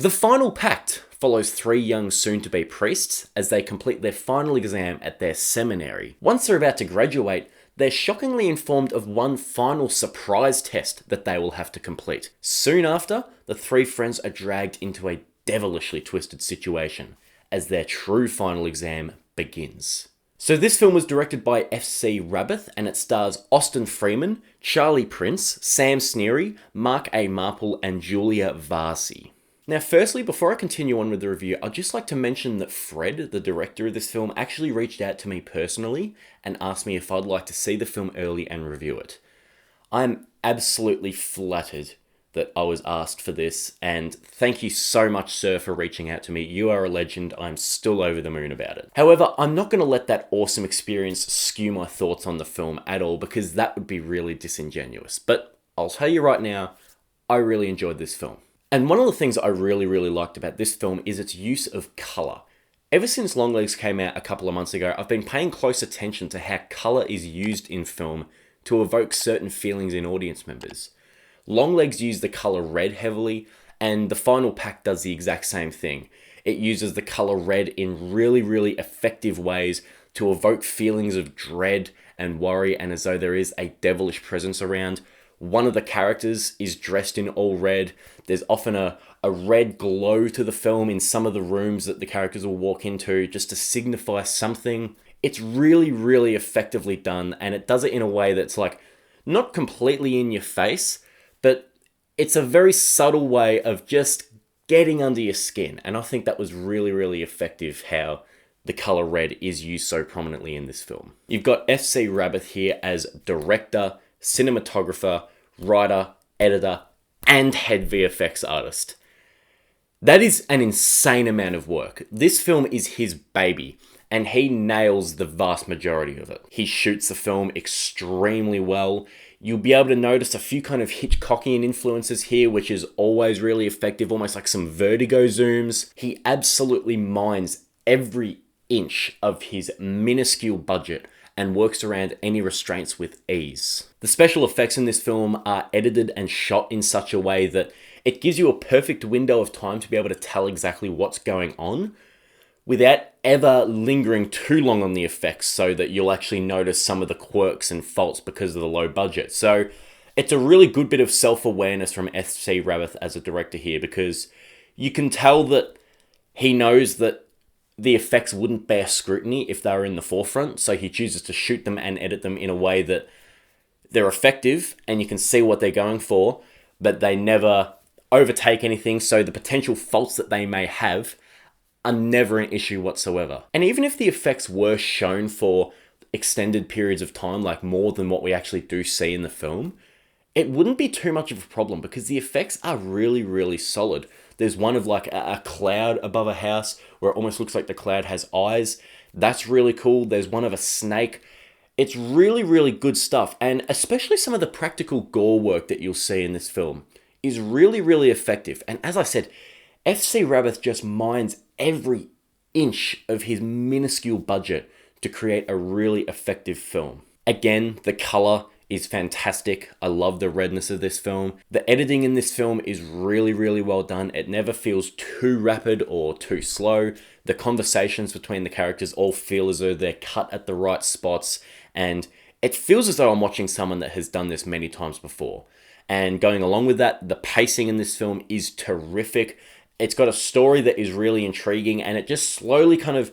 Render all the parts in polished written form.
The Final Pact follows three young soon-to-be priests as they complete their final exam at their seminary. Once they're about to graduate, they're shockingly informed of one final surprise test that they will have to complete. Soon after, the three friends are dragged into a devilishly twisted situation as their true final exam begins. So this film was directed by F.C Rabbath and it stars Austin Freeman, Charlie Prince, Sam Sneary, Mark A. Marple and Julia Varsi. Now firstly, before I continue on with the review, I'd just like to mention that Fred, the director of this film, actually reached out to me personally and asked me if I'd like to see the film early and review it. I'm absolutely flattered that I was asked for this, and thank you so much, sir, for reaching out to me. You are a legend. I'm still over the moon about it. However, I'm not going to let that awesome experience skew my thoughts on the film at all, because that would be really disingenuous. But I'll tell you right now, I really enjoyed this film. And one of the things I really liked about this film is its use of colour. Ever since Longlegs came out a couple of months ago, I've been paying close attention to how colour is used in film to evoke certain feelings in audience members. Longlegs used the colour red heavily, and the Final Pact does the exact same thing. It uses the colour red in really effective ways to evoke feelings of dread and worry, and as though there is a devilish presence around. One of the characters is dressed in all red. There's often a red glow to the film in some of the rooms that the characters will walk into just to signify something. It's really effectively done, and it does it in a way that's like not completely in your face, but it's a very subtle way of just getting under your skin. And I think that was really effective how the colour red is used so prominently in this film. You've got F.C Rabbath here as director, cinematographer, writer, editor, and head VFX artist. That is an insane amount of work. This film is his baby, and he nails the vast majority of it. He shoots the film extremely well. You'll be able to notice a few kind of Hitchcockian influences here, which is always really effective, almost like some vertigo zooms. He absolutely mines every inch of his minuscule budget and works around any restraints with ease. The special effects in this film are edited and shot in such a way that it gives you a perfect window of time to be able to tell exactly what's going on without ever lingering too long on the effects, so that you'll actually notice some of the quirks and faults because of the low budget. So it's a really good bit of self-awareness from F.C Rabbath as a director here, because you can tell that he knows that the effects wouldn't bear scrutiny if they were in the forefront, so he chooses to shoot them and edit them in a way that they're effective and you can see what they're going for, but they never overtake anything, so the potential faults that they may have are never an issue whatsoever. And even if the effects were shown for extended periods of time, like more than what we actually do see in the film, it wouldn't be too much of a problem because the effects are really solid. There's one of like a cloud above a house where it almost looks like the cloud has eyes. That's really cool. There's one of a snake. It's really good stuff. And especially some of the practical gore work that you'll see in this film is really effective. And as I said, F.C Rabbath just mines every inch of his minuscule budget to create a really effective film. Again, the colour is fantastic. I love the redness of this film. The editing in this film is really well done. It never feels too rapid or too slow. The conversations between the characters all feel as though they're cut at the right spots, and it feels as though I'm watching someone that has done this many times before. And going along with that, the pacing in this film is terrific. It's got a story that is really intriguing, and it just slowly kind of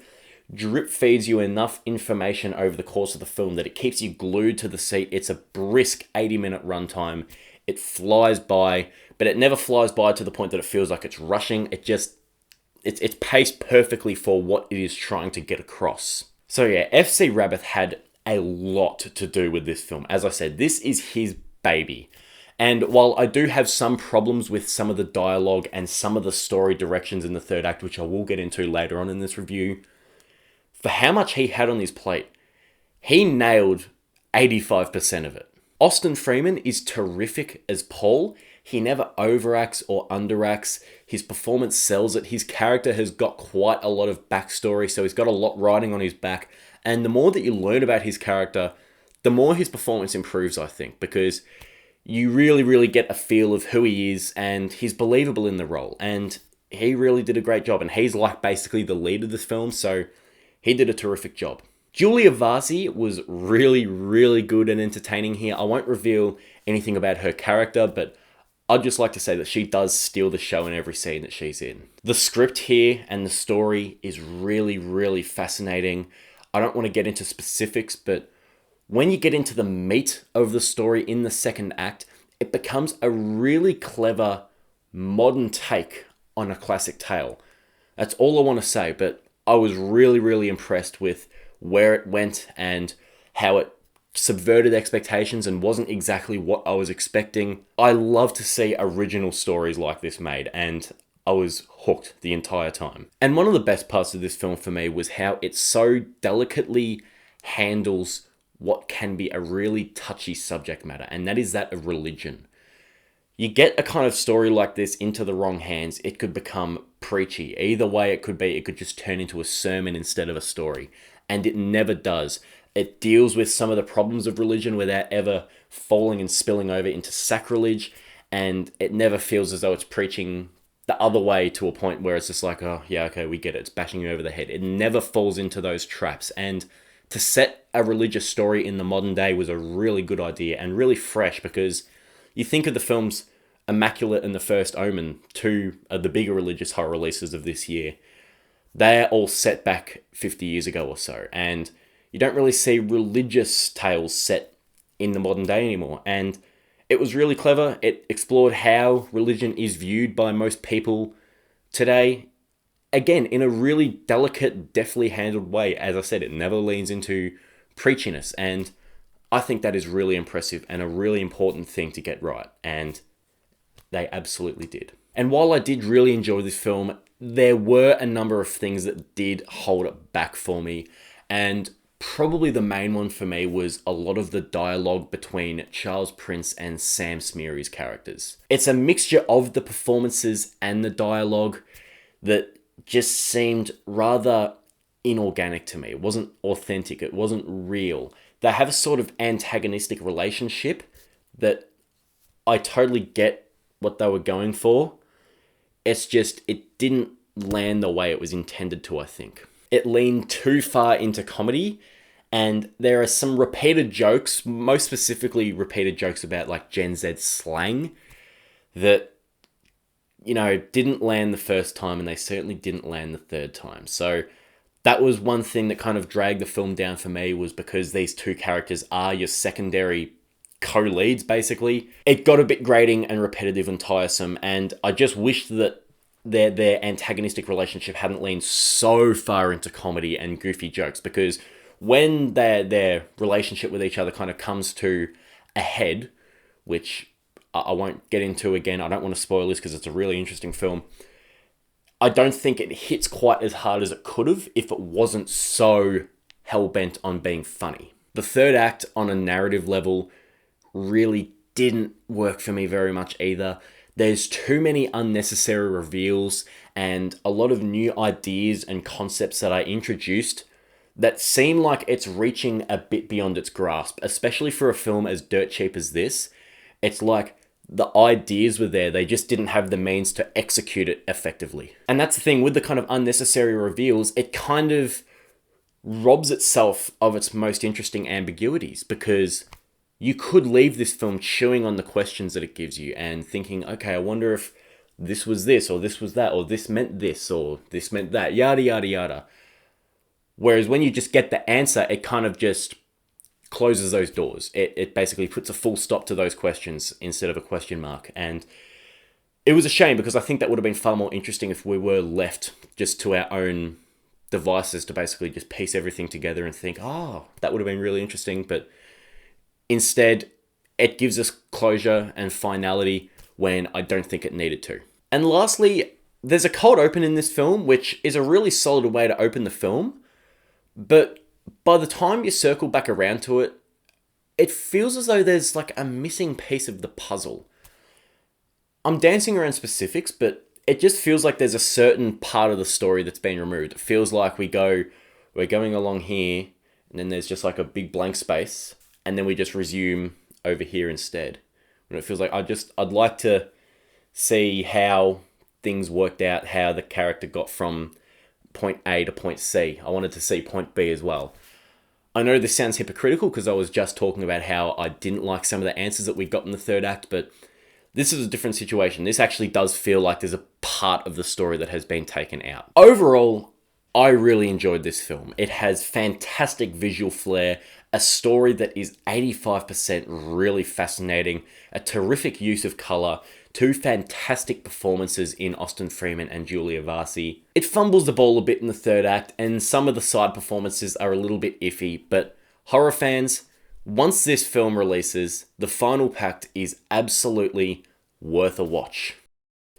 drip feeds you enough information over the course of the film that it keeps you glued to the seat. It's a brisk 80-minute runtime. It flies by, but it never flies by to the point that it feels like it's rushing. It's paced perfectly for what it is trying to get across. So yeah, F.C Rabbath had a lot to do with this film. As I said, this is his baby. And while I do have some problems with some of the dialogue and some of the story directions in the third act, which I will get into later on in this review, for how much he had on his plate, he nailed 85% of it. Austin Freeman is terrific as Paul. He never overacts or underacts. His performance sells it. His character has got quite a lot of backstory, so he's got a lot riding on his back. And the more that you learn about his character, the more his performance improves, I think, because you really get a feel of who he is, and he's believable in the role. And he really did a great job, and he's like basically the lead of this film, so he did a terrific job. Julia Vasi was really, really good and entertaining here. I won't reveal anything about her character, but I'd just like to say that she does steal the show in every scene that she's in. The script here and the story is really, really fascinating. I don't want to get into specifics, but when you get into the meat of the story in the second act, it becomes a really clever modern take on a classic tale. That's all I want to say, but I was really, really impressed with where it went and how it subverted expectations and wasn't exactly what I was expecting. I love to see original stories like this made, and I was hooked the entire time. And one of the best parts of this film for me was how it so delicately handles what can be a really touchy subject matter, and that is that of religion. You get a kind of story like this into the wrong hands, it could become preachy. Either way it could just turn into a sermon instead of a story. And it never does. It deals with some of the problems of religion without ever falling and spilling over into sacrilege, and it never feels as though it's preaching the other way to a point where it's just like, oh yeah, okay, we get it, it's bashing you over the head. It never falls into those traps, and to set a religious story in the modern day was a really good idea and really fresh, because you think of the films Immaculate and The First Omen, two of the bigger religious horror releases of this year. They're all set back 50 years ago or so, and you don't really see religious tales set in the modern day anymore. And it was really clever. It explored how religion is viewed by most people today. Again, in a really delicate, deftly handled way. As I said, it never leans into preachiness, and I think that is really impressive and a really important thing to get right, and they absolutely did. And while I did really enjoy this film, there were a number of things that did hold it back for me, and probably the main one for me was a lot of the dialogue between Charles Prince and Sam Smeary's characters. It's a mixture of the performances and the dialogue that just seemed rather inorganic to me. It wasn't authentic, it wasn't real. They have a sort of antagonistic relationship that I totally get what they were going for. It's just, it didn't land the way it was intended to, I think. It leaned too far into comedy, and there are some repeated jokes, most specifically repeated jokes about like Gen Z slang that, you know, didn't land the first time, and they certainly didn't land the third time. So that was one thing that kind of dragged the film down for me, was because these two characters are your secondary co-leads, basically. It got a bit grating and repetitive and tiresome, and I just wished that their antagonistic relationship hadn't leaned so far into comedy and goofy jokes, because when their relationship with each other kind of comes to a head, which I won't get into again, I don't want to spoil this because it's a really interesting film, I don't think it hits quite as hard as it could have if it wasn't so hell-bent on being funny. The third act, on a narrative level, really didn't work for me very much either. There's too many unnecessary reveals and a lot of new ideas and concepts that are introduced that seem like it's reaching a bit beyond its grasp, especially for a film as dirt cheap as this. It's like the ideas were there, they just didn't have the means to execute it effectively. And that's the thing, with the kind of unnecessary reveals, it kind of robs itself of its most interesting ambiguities, because you could leave this film chewing on the questions that it gives you and thinking, okay, I wonder if this was this, or this was that, or this meant this, or this meant that, yada, yada, yada. Whereas when you just get the answer, it kind of just closes those doors. It basically puts a full stop to those questions instead of a question mark. And it was a shame, because I think that would have been far more interesting if we were left just to our own devices to basically just piece everything together and think, oh, that would have been really interesting. But instead, it gives us closure and finality when I don't think it needed to. And lastly, there's a cold open in this film, which is a really solid way to open the film. But by the time you circle back around to it, it feels as though there's like a missing piece of the puzzle. I'm dancing around specifics, but it just feels like there's a certain part of the story that's been removed. It feels like we're going along here, and then there's just like a big blank space, and then we just resume over here instead. And it feels like I'd like to see how things worked out, how the character got from point A to point C. I wanted to see point B as well. I know this sounds hypocritical because I was just talking about how I didn't like some of the answers that we got in the third act, but this is a different situation. This actually does feel like there's a part of the story that has been taken out. Overall, I really enjoyed this film. It has fantastic visual flair, a story that is 85% really fascinating, a terrific use of colour, two fantastic performances in Austin Freeman and Julia Varsi. It fumbles the ball a bit in the third act, and some of the side performances are a little bit iffy, but horror fans, once this film releases, The Final Pact is absolutely worth a watch.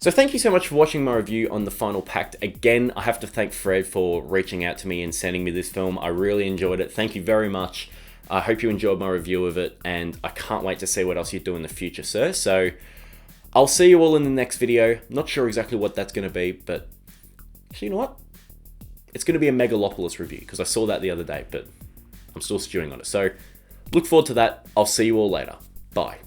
So thank you so much for watching my review on The Final Pact. Again, I have to thank Fred for reaching out to me and sending me this film. I really enjoyed it. Thank you very much. I hope you enjoyed my review of it, and I can't wait to see what else you do in the future, sir. So I'll see you all in the next video. Not sure exactly what that's going to be, but you know what? It's going to be a Megalopolis review, because I saw that the other day, but I'm still stewing on it. So look forward to that. I'll see you all later. Bye.